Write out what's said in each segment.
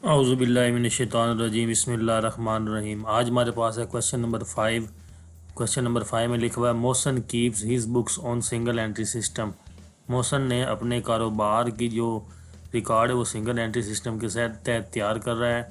औज़ुबिल्लाहिमिनश्शैतानिर्रजीम बिस्मिल्लाहिर्रहमानिर्रहीम। आज हमारे पास है क्वेश्चन नंबर 5। क्वेश्चन नंबर 5 में लिखा हुआ है Mohsin keeps his books on single entry system. Mohsin ने अपने कारोबार की जो रिकॉर्ड है वो सिंगल एंट्री सिस्टम के तहत तैयार कर रहा है।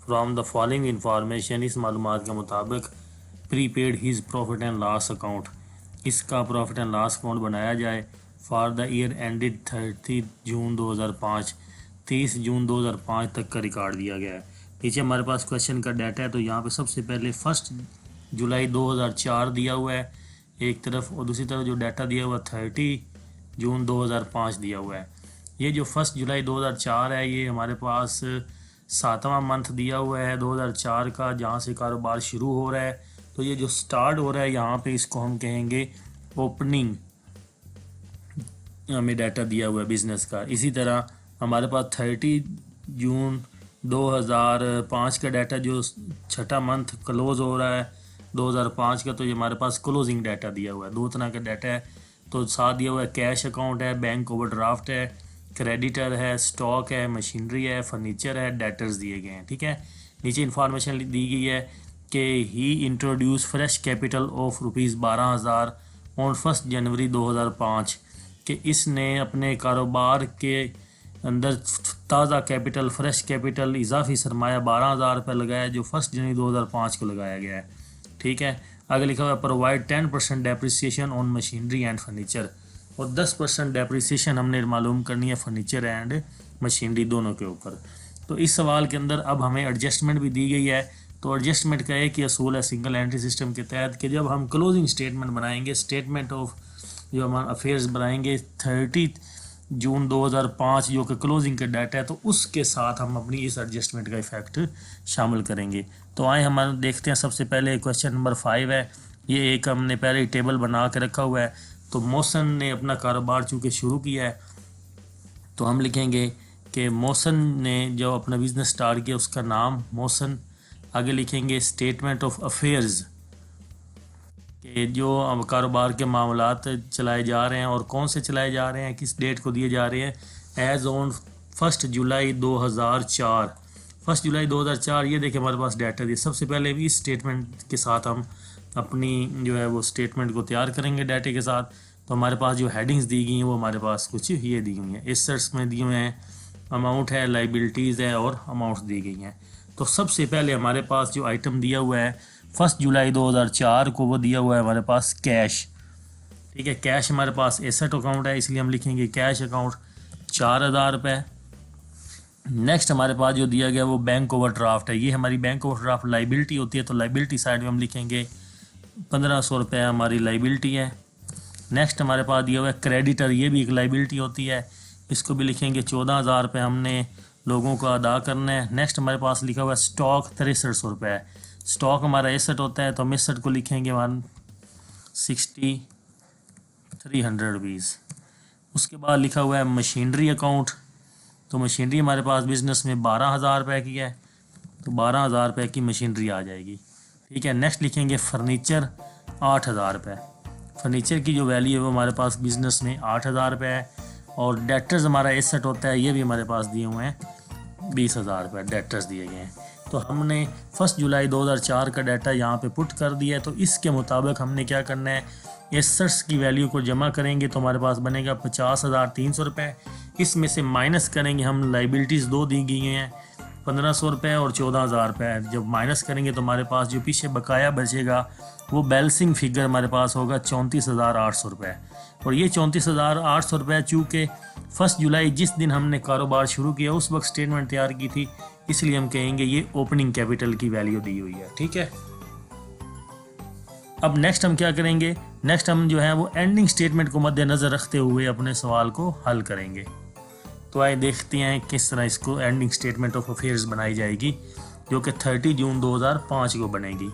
फ्राम द फॉलोइंग इंफॉर्मेशन, इस मालूमात के मुताबिक prepaid his profit and loss account, इसका प्रॉफिट एंड लॉस अकाउंट बनाया जाए फॉर द ईयर एंडेड 30 जून 2005। 30 जून 2005 तक का रिकॉर्ड दिया गया है। नीचे हमारे पास क्वेश्चन का डाटा है, तो यहाँ पे सबसे पहले 1 जुलाई 2004 दिया हुआ है एक तरफ, और दूसरी तरफ जो डाटा दिया हुआ 30 जून 2005 दिया हुआ है। ये जो 1 जुलाई 2004 है ये हमारे पास 7वां मंथ दिया हुआ है 2004 का, जहाँ से कारोबार शुरू हो रहा है। तो ये जो स्टार्ट हो रहा है यहाँ पे इसको हम कहेंगे ओपनिंग, हमें डाटा दिया हुआ है बिज़नेस का। इसी तरह हमारे पास 30 जून 2005 का डाटा जो 6ठा मंथ क्लोज़ हो रहा है 2005 का, तो ये हमारे पास क्लोजिंग डाटा दिया हुआ है। दो तरह का डाटा है, तो साथ दिया हुआ है कैश अकाउंट है, बैंक ओवरड्राफ्ट है, क्रेडिटर है, स्टॉक है, मशीनरी है, फर्नीचर है, डेटर्स दिए गए हैं। ठीक है, नीचे इन्फॉर्मेशन दी गई है कि he introduce fresh capital of ₹12,000 on 1 January 2005, कि इसने अपने कारोबार के अंदर ताज़ा कैपिटल, फ्रेश कैपिटल, इजाफी सरमाया 12,000 रुपये लगाया, जो 1 जनवरी 2005 को लगाया गया है। ठीक है, आगे लिखा हुआ है provide 10% depreciation on machinery and furniture, और 10% डेप्रिसिएशन हमने मालूम करनी है फर्नीचर एंड मशीनरी दोनों के ऊपर। तो इस सवाल के अंदर अब हमें एडजस्टमेंट भी दी गई है। तो एडजस्टमेंट का एक ही असूल है सिंगल एंट्री सिस्टम के तहत कि जब हम क्लोजिंग स्टेटमेंट बनाएंगे, स्टेटमेंट ऑफ जो हम अफेयर्स बनाएंगे 30 जून 2005 जो कि क्लोजिंग का डाटा है, तो उसके साथ हम अपनी इस एडजस्टमेंट का इफेक्ट शामिल करेंगे। तो आए हम देखते हैं। सबसे पहले क्वेश्चन नंबर 5 है, ये एक हमने पहले ही टेबल बना के रखा हुआ है। तो मोहसन ने अपना कारोबार चूँकि शुरू किया है, तो हम लिखेंगे कि मोहसन ने जो अपना बिज़नेस स्टार्ट किया उसका नाम मोहसन। आगे लिखेंगे स्टेटमेंट ऑफ अफेयर्स, कि जो अब कारोबार के मामलात चलाए जा रहे हैं और कौन से चलाए जा रहे हैं, किस डेट को दिए जा रहे हैं, एज़ ऑन 1 जुलाई 2004। 1 जुलाई 2004 ये देखिए हमारे पास डाटा दिया। सबसे पहले भी इस स्टेटमेंट के साथ हम अपनी जो है वो स्टेटमेंट को तैयार करेंगे डाटे के साथ। तो हमारे पास जो हेडिंग्स दी गई हैं वो हमारे पास कुछ ये दी हुई हैं। एसेट्स में दिए हुए हैं, अमाउंट है, लाइबिलिटीज़ है और अमाउंट्स दी गई हैं। तो सबसे पहले हमारे पास जो आइटम दिया हुआ है 1 जुलाई 2004 को, वो दिया हुआ है हमारे पास कैश। ठीक है, कैश हमारे पास एसेट अकाउंट है, इसलिए हम लिखेंगे कैश अकाउंट 4,000 रुपये। नेक्स्ट हमारे पास जो दिया गया वो बैंक ओवरड्राफ्ट है, ये हमारी बैंक ओवरड्राफ्ट लाइबिलिटी होती है। तो लाइबिलिटी साइड में हम लिखेंगे 1,500 रुपये हमारी लाइबिलिटी है। नेक्स्ट हमारे पास दिया हुआ है क्रेडिटर, ये भी एक लाइबिलिटी होती है, इसको भी लिखेंगे 14,000 रुपये हमने लोगों को अदा करना है। नेक्स्ट हमारे पास लिखा हुआ है स्टॉक 6300 रुपये है। स्टॉक हमारा एसेट होता है, तो हम एसेट को लिखेंगे 160,300 रुपीज़। उसके बाद लिखा हुआ है मशीनरी अकाउंट, तो मशीनरी हमारे पास बिज़नेस में 12,000 रुपये की है, तो 12,000 रुपये की मशीनरी आ जाएगी। ठीक है, नेक्स्ट लिखेंगे फर्नीचर 8,000 रुपये। फर्नीचर की जो वैल्यू है वो हमारे पास बिज़नेस में 8,000 रुपये है। और डेटर्स हमारा एसेट होता है, ये भी हमारे पास दिए हुए हैं 20,000 रुपये डेटर्स दिए गए हैं। तो हमने 1 जुलाई 2004 का डाटा यहाँ पे पुट कर दिया है। तो इसके मुताबिक हमने क्या करना है, एसेट्स की वैल्यू को जमा करेंगे तो हमारे पास बनेगा 50,300 रुपये। इसमें से माइनस करेंगे हम, लाइबिलिटीज़ दो दी गई हैं 1,500 रुपये और 14,000 रुपये। जब माइनस करेंगे तो हमारे पास जो पीछे बकाया बचेगा वो बैलेंसिंग फिगर हमारे पास होगा 34,800 रुपये। और ये 34,800 रुपये चूँकि 1 जुलाई जिस दिन हमने कारोबार शुरू किया उस वक्त स्टेटमेंट तैयार की थी, इसलिए हम कहेंगे ये ओपनिंग कैपिटल की वैल्यू दी हुई है। ठीक है, अब नेक्स्ट हम क्या करेंगे, नेक्स्ट हम जो है वो एंडिंग स्टेटमेंट को मद्देनज़र रखते हुए अपने सवाल को हल करेंगे। तो आइए देखते हैं किस तरह इसको एंडिंग स्टेटमेंट ऑफ अफेयर्स बनाई जाएगी, जो कि 30 जून 2005 को बनेगी।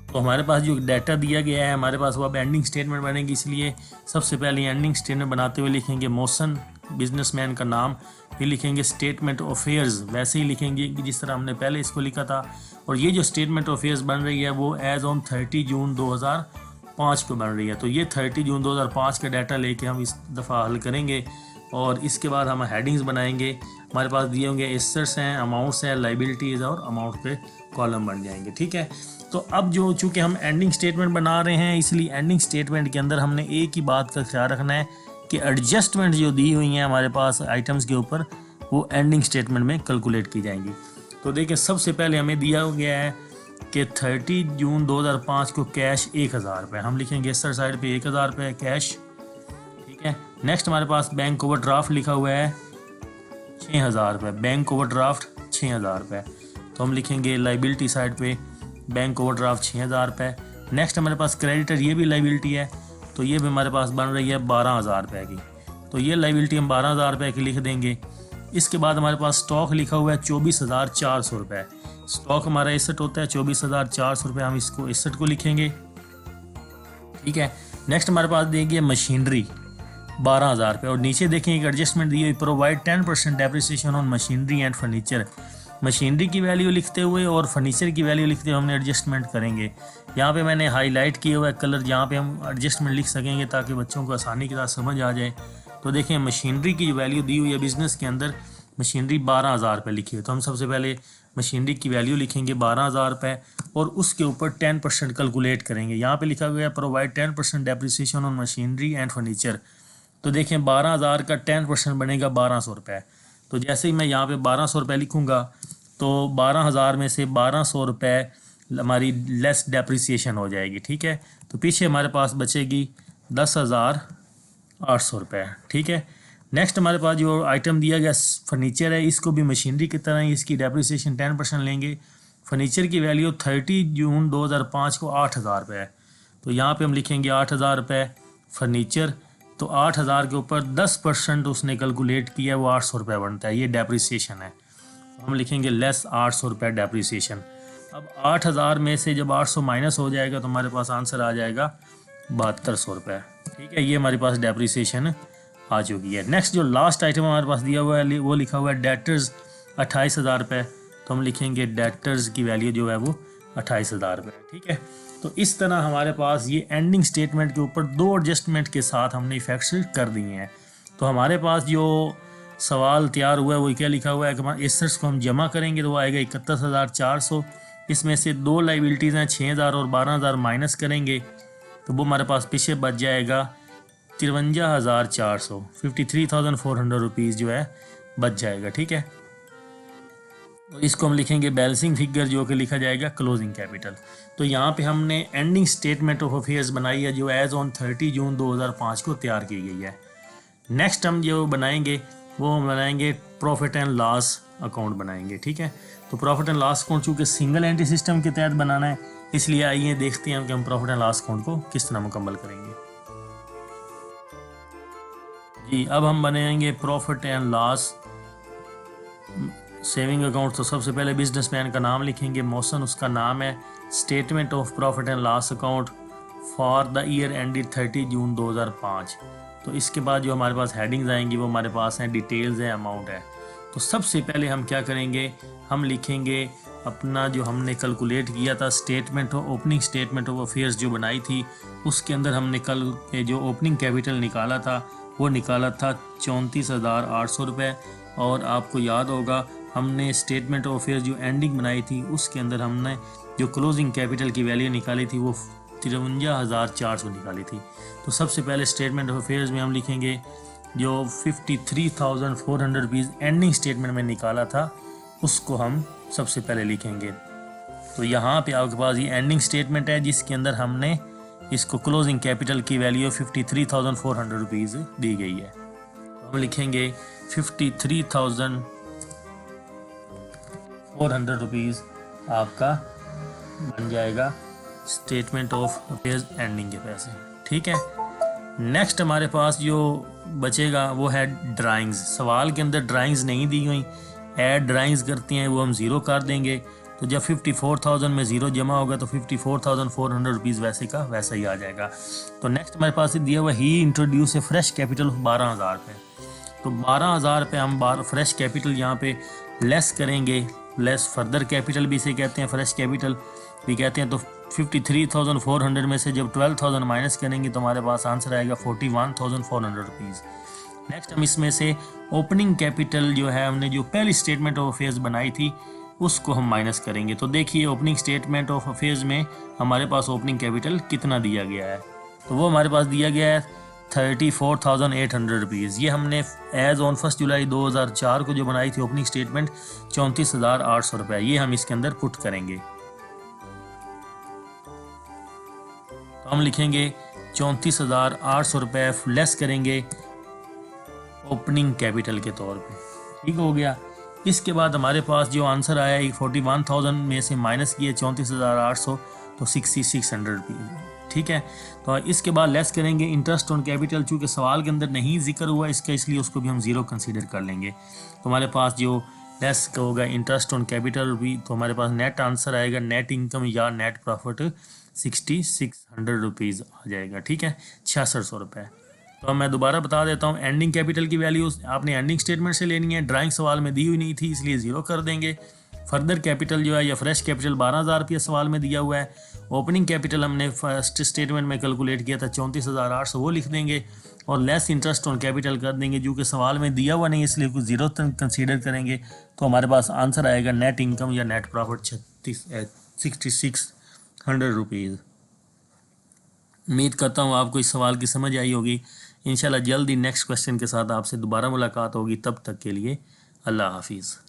तो हमारे पास जो डाटा दिया गया है हमारे पास वो अब एंडिंग स्टेटमेंट बनेगी। इसलिए सबसे पहले एंडिंग स्टेटमेंट बनाते हुए लिखेंगे मोहसन बिजनेसमैन का नाम, फिर लिखेंगे स्टेटमेंट ऑफ अफेयर्स, वैसे ही लिखेंगे कि जिस तरह हमने पहले इसको लिखा था। और ये जो स्टेटमेंट ऑफ अफेयर्स बन रही है वो एज ऑन 30 जून 2005 को बन रही है। तो ये 30 जून 2005 का डाटा लेके हम इस दफ़ा हल करेंगे और इसके बाद हम हेडिंग्स बनाएंगे। हमारे पास दिए होंगे एसेट्स हैं, अमाउंट्स हैं, लाइबिलिटीज़ और अमाउंट पे कॉलम बन जाएंगे। ठीक है, तो अब जो चूँकि हम एंडिंग स्टेटमेंट बना रहे हैं, इसलिए एंडिंग स्टेटमेंट के अंदर हमने एक ही बात का ख्याल रखना है कि एडजस्टमेंट जो दी हुई हैं हमारे पास आइटम्स के ऊपर, वो एंडिंग स्टेटमेंट में कैलकुलेट की जाएंगी। तो देखिए, सबसे पहले हमें दिया गया है कि 30 जून 2005 को कैश 1000 रुपये, हम लिखेंगे एसेट साइड पे 1000 रुपये कैश। ठीक है, नेक्स्ट हमारे पास बैंक ओवरड्राफ्ट लिखा हुआ है 6000 रुपये, बैंक ओवरड्राफ्ट 6000 रुपये, तो हम लिखेंगे लाइबिलिटी साइड पे बैंक ओवरड्राफ्ट 6000 रुपये। नेक्स्ट हमारे पास क्रेडिटर, ये भी लाइबिलिटी है, तो ये भी हमारे पास बन रही है 12000 रुपये की, तो ये लाइबिलिटी हम 12000 रुपये की लिख देंगे। इसके बाद हमारे पास स्टॉक लिखा हुआ है 24400 रुपये, स्टॉक हमारा एसेट होता है 24400 रुपये, हम इसको एसेट को लिखेंगे। ठीक है, नेक्स्ट हमारे पास देंगे मशीनरी 12000 रुपये, और नीचे देखें एक एडजस्टमेंट दी हुई, provide 10% depreciation on machinery and furniture, machinery की वैल्यू लिखते हुए और फर्नीचर की वैल्यू लिखते हुए हमने एडजस्टमेंट करेंगे। यहाँ पे मैंने हाईलाइट किया हुआ है कलर, यहाँ पे हम एडजस्टमेंट लिख सकेंगे ताकि बच्चों को आसानी के साथ समझ आ जाए। तो देखें, मशीनरी की जो वैल्यू दी हुई है बिज़नेस के अंदर, मशीनरी 12000 रुपये लिखी है, तो हम सबसे पहले मशीनरी की वैल्यू लिखेंगे 12000 रुपये और उसके ऊपर 10% कैलकुलेट करेंगे। यहाँ पे लिखा गया है provide 10% depreciation on machinery and furniture, तो देखें 12000 का 10% बनेगा 1200 रुपये। तो जैसे ही मैं यहाँ पे 1200 रुपये लिखूँगा तो 12000 में से 1200 रुपये हमारी लेस डेप्रिसिएशन हो जाएगी। ठीक है, तो पीछे हमारे पास बचेगी 10800 रुपये। ठीक है, नेक्स्ट हमारे पास जो आइटम दिया गया फर्नीचर है, इसको भी मशीनरी की तरह ही इसकी डेप्रिसिएशन 10% लेंगे। फर्नीचर की वैल्यू 30 जून 2005 को 8000 रुपये है, तो यहाँ पे हम लिखेंगे 8000 रुपये फर्नीचर, तो 8000 के ऊपर 10% उसने कैलकुलेट किया है, वो 800 रुपये बनता है, ये डेप्रिसिएशन है, हम लिखेंगे लेस 800 रुपये डेप्रिसिएशन। अब 8000 में से जब 800 माइनस हो जाएगा तो हमारे पास आंसर आ जाएगा 7200 रुपये। ठीक है, ये हमारे पास डेप्रिसिएशन आ चुकी है। नेक्स्ट जो लास्ट आइटम हमारे पास दिया हुआ है वो लिखा हुआ है डेटर्स 28000 रुपये, तो हम लिखेंगे डेटर्स की वैल्यू जो है वो 28000 रुपये। ठीक है, तो इस तरह हमारे पास ये एंडिंग स्टेटमेंट के ऊपर 2 एडजस्टमेंट के साथ हमने इफेक्ट्स कर दिए हैं। तो हमारे पास जो सवाल तैयार हुआ है वो क्या लिखा हुआ है कि हमारे एसेट्स को हम जमा करेंगे तो वो आएगा 31400, इसमें से 2 लाइबिलिटीज़ हैं 6000 और 12000 माइनस करेंगे तो वो हमारे पास पीछे बच जाएगा 53400, 53,400 रुपीज़ जो है बच जाएगा। ठीक है, तो इसको हम लिखेंगे बैलेंसिंग फिगर, जो कि लिखा जाएगा क्लोजिंग कैपिटल। तो यहाँ पे हमने एंडिंग स्टेटमेंट ऑफ अफेयर्स बनाई है जो एज ऑन 30 जून 2005 को तैयार की गई है। नेक्स्ट हम जो बनाएंगे वो हम बनाएंगे प्रॉफिट एंड लॉस अकाउंट बनाएंगे। ठीक है, तो प्रॉफिट एंड लॉस अकाउंट चूँकि सिंगल एंट्री सिस्टम के तहत बनाना है, इसलिए आइए देखते हैं कि हम प्रॉफिट एंड लॉस अकाउंट को किस तरह मुकम्मल करेंगे। जी, अब हम बनाएंगे profit and loss saving account. तो सबसे पहले बिजनेसमैन का नाम लिखेंगे, मौसन उसका नाम है, statement of profit and loss account for the year ended 30 जून 2005। तो इसके बाद जो हमारे पास हेडिंग्स आएंगी वो हमारे पास हैं, डिटेल्स हैं, अमाउंट है। तो सबसे पहले हम क्या करेंगे, हम लिखेंगे अपना जो हमने कैलकुलेट किया था statement of opening statement of affairs जो बनाई थी, उसके अंदर हमने कल जो ओपनिंग कैपिटल निकाला था वो निकाला था 34,800 रुपये। और आपको याद होगा हमने स्टेटमेंट ऑफ अफेयर्स जो एंडिंग बनाई थी उसके अंदर हमने जो क्लोजिंग कैपिटल की वैल्यू निकाली थी वो 53,400 निकाली थी। तो सबसे पहले स्टेटमेंट ऑफ अफेयर्स में हम लिखेंगे जो 53,400 रुपीज़ एंडिंग स्टेटमेंट में निकाला था उसको हम सबसे पहले लिखेंगे। तो यहाँ पे आपके पास ये एंडिंग स्टेटमेंट है जिसके अंदर हमने इसको क्लोजिंग कैपिटल की वैल्यू 53,400 रुपीज़ दी गई है। तो हम लिखेंगे 53,400 रुपीज़ आपका बन जाएगा स्टेटमेंट ऑफ अफेयर्स एंडिंग के पैसे। ठीक है, नेक्स्ट हमारे पास जो बचेगा वो है ड्राइंग्स। सवाल के अंदर ड्राइंग्स नहीं दी हुई, ऐड ड्राइंग्स करती हैं वो हम ज़ीरो कर देंगे। तो जब 54,000 में ज़ीरो जमा होगा तो 54,400 रुपीज़ वैसे का वैसा ही आ जाएगा। तो नेक्स्ट हमारे पास दिया हुआ ही इंट्रोड्यूस ए फ्रेश कैपिटल 12,000 रुपये। तो 12,000 रुपये हम फ्रेश कैपिटल यहाँ पे लेस करेंगे, लेस फर्दर कैपिटल भी इसे कहते हैं, फ्रेश कैपिटल भी कहते हैं। तो 53,400 में से जब 12,000 माइनस करेंगे तो हमारे पास आंसर आएगा 41,400 रुपीज़। नेक्स्ट हम इसमें से ओपनिंग कैपिटल जो है हमने जो पहली स्टेटमेंट ऑफ अफेयर्स बनाई थी उसको हम माइनस करेंगे। तो देखिए ओपनिंग स्टेटमेंट ऑफ अफेयर्स में हमारे पास ओपनिंग कैपिटल कितना दिया गया है, तो वो हमारे पास दिया गया है 34,800 रुपीज़। ये हमने एज ऑन 1 जुलाई 2004 को जो बनाई थी ओपनिंग स्टेटमेंट 34,800 रुपये, ये हम इसके अंदर पुट करेंगे। तो हम लिखेंगे 34,800 रुपये लेस करेंगे ओपनिंग कैपिटल के तौर पे। ठीक हो गया। इसके बाद हमारे पास जो आंसर आया 41,000 में से माइनस किए 34,800, तो 6,600 रुपीज़। ठीक है। तो इसके बाद लेस करेंगे इंटरेस्ट ऑन कैपिटल, चूँकि सवाल के अंदर नहीं जिक्र हुआ इसका, इसलिए उसको भी हम ज़ीरो कंसीडर कर लेंगे। तो हमारे पास जो लेस होगा इंटरेस्ट ऑन कैपिटल भी, तो हमारे पास नेट आंसर आएगा नेट इनकम या नेट प्रॉफिट 6,600 रुपीज़ आ जाएगा। ठीक है, 6,600 रुपये। तो मैं दोबारा बता देता हूँ, एंडिंग कैपिटल की वैल्यू आपने एंडिंग स्टेटमेंट से लेनी है, ड्राइंग सवाल में दी हुई नहीं थी इसलिए ज़ीरो कर देंगे। फर्दर कैपिटल जो है या फ्रेश कैपिटल 12,000 रुपये सवाल में दिया हुआ है। ओपनिंग कैपिटल हमने फर्स्ट स्टेटमेंट में कैलकुलेट किया था 34,800, वो लिख देंगे और लेस इंटरेस्ट ऑन कैपिटल कर देंगे, जो कि सवाल में दिया हुआ नहीं इसलिए कुछ ज़ीरो कंसीडर करेंगे। तो हमारे पास आंसर आएगा नेट इनकम या नेट प्रॉफिट 6,600 रुपीज़। उम्मीद करता हूँ आपको इस सवाल की समझ आई होगी। इंशाल्लाह जल्द ही नेक्स्ट क्वेश्चन के साथ आपसे दोबारा मुलाकात होगी। तब तक के लिए अल्लाह हाफिज़।